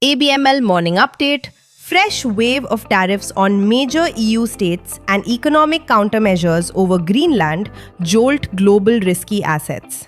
ABML Morning Update. Fresh wave of tariffs on major EU states and economic countermeasures over Greenland jolt global risky assets.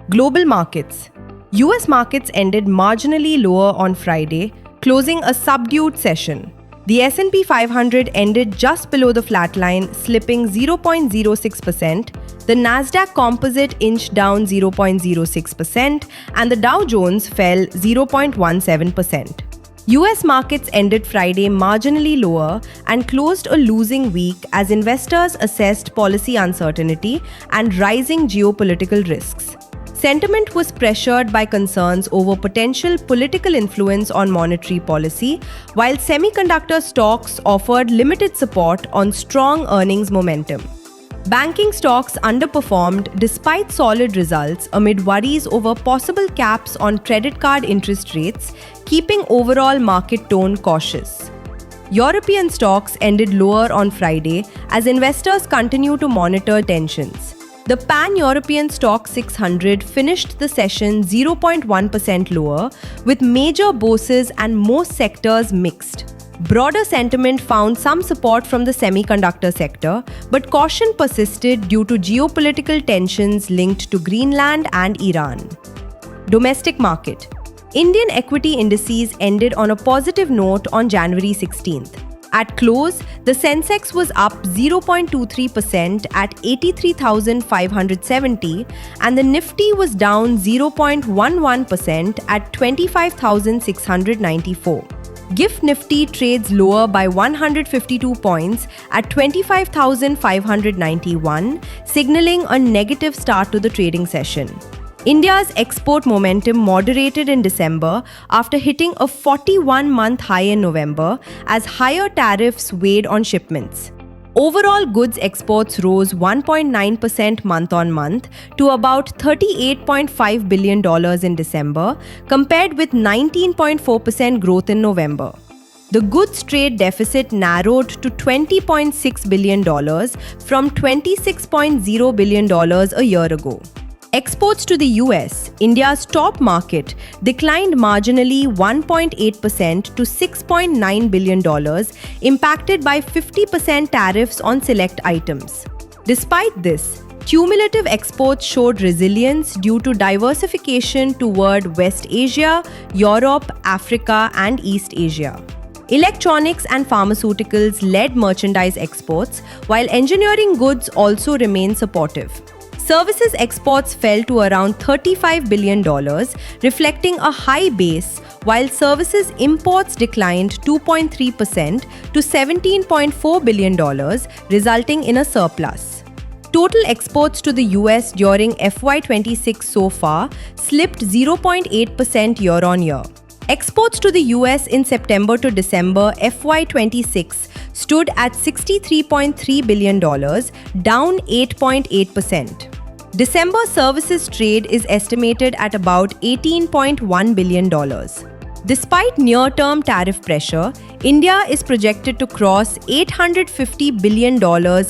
Global markets. US markets ended marginally lower on Friday, closing a subdued session. The S&P 500 ended just below the flatline, slipping 0.06%. The Nasdaq Composite inched down 0.06%, and the Dow Jones fell 0.17%. US markets ended Friday marginally lower and closed a losing week as investors assessed policy uncertainty and rising geopolitical risks. Sentiment was pressured by concerns over potential political influence on monetary policy, while semiconductor stocks offered limited support on strong earnings momentum. Banking stocks underperformed despite solid results amid worries over possible caps on credit card interest rates, keeping overall market tone cautious. European stocks ended lower on Friday as investors continue to monitor tensions. The Pan-European Stock 600 finished the session 0.1% lower, with major bourses and most sectors mixed. Broader sentiment found some support from the semiconductor sector, but caution persisted due to geopolitical tensions linked to Greenland and Iran. Domestic market. Indian equity indices ended on a positive note on January 16th. At close, the Sensex was up 0.23% at 83,570 and the Nifty was down 0.11% at 25,694. GIFT Nifty trades lower by 152 points at 25,591, signaling a negative start to the trading session. India's export momentum moderated in December after hitting a 41-month high in November as higher tariffs weighed on shipments. Overall goods exports rose 1.9% month-on-month to about $38.5 billion in December, compared with 19.4% growth in November. The goods trade deficit narrowed to $20.6 billion from $26.0 billion a year ago. Exports to the US, India's top market, declined marginally 1.8% to $6.9 billion, impacted by 50% tariffs on select items. Despite this, cumulative exports showed resilience due to diversification toward West Asia, Europe, Africa, and East Asia. Electronics and pharmaceuticals led merchandise exports, while engineering goods also remained supportive. Services exports fell to around $35 billion, reflecting a high base, while services imports declined 2.3% to $17.4 billion, resulting in a surplus. Total exports to the US during FY26 so far slipped 0.8% year-on-year. Exports to the US in September to December FY26 stood at $63.3 billion, down 8.8%. December services trade is estimated at about $18.1 billion. Despite near-term tariff pressure, India is projected to cross $850 billion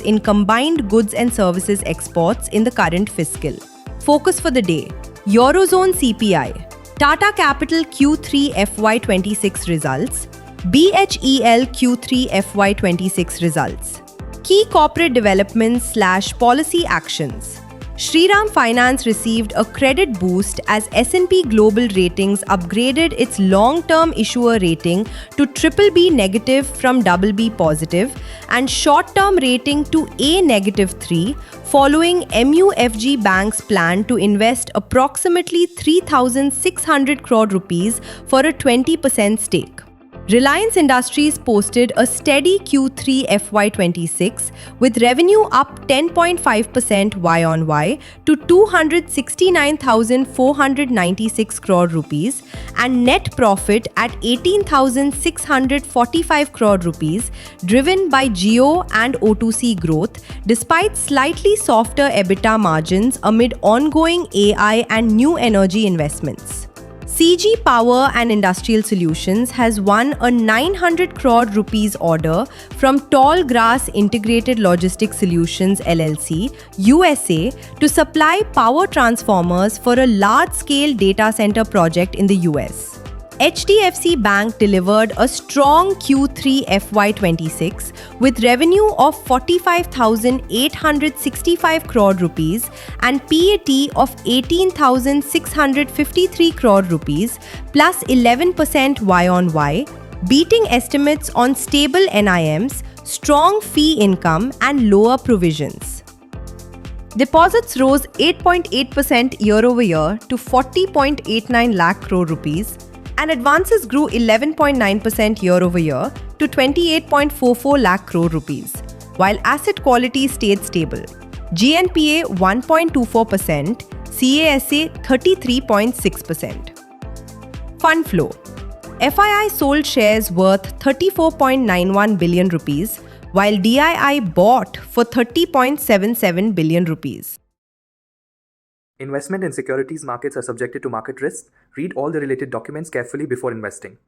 in combined goods and services exports in the current fiscal. Focus for the day: Eurozone CPI, Tata Capital Q3 FY26 results, BHEL Q3 FY26 results. Key corporate developments/policy actions. Shriram Finance received a credit boost as S&P Global Ratings upgraded its long-term issuer rating to BBB negative from BB positive and short-term rating to A negative 3, following MUFG Bank's plan to invest approximately 3,600 crore rupees for a 20% stake. Reliance Industries posted a steady Q3 FY26 with revenue up 10.5% Y-on-Y to 269,496 crore rupees and net profit at 18,645 crore rupees, driven by Jio and O2C growth despite slightly softer EBITDA margins amid ongoing AI and new energy investments. CG Power and Industrial Solutions has won a 900 crore rupees order from Tall Grass Integrated Logistics Solutions LLC, USA, to supply power transformers for a large-scale data center project in the US. HDFC Bank delivered a strong Q3 FY26 with revenue of 45,865 crore rupees and PAT of 18,653 crore rupees plus 11% Y-on-Y, beating estimates on stable NIMs, strong fee income and lower provisions. Deposits rose 8.8% year-over-year to 40.89 lakh crore rupees, and advances grew 11.9% year-over-year to 28.44 lakh crore rupees, while asset quality stayed stable. GNPA 1.24%, CASA 33.6%. Fund flow. FII sold shares worth 34.91 billion rupees, while DII bought for 30.77 billion rupees. Investment in securities markets are subjected to market risks. Read all the related documents carefully before investing.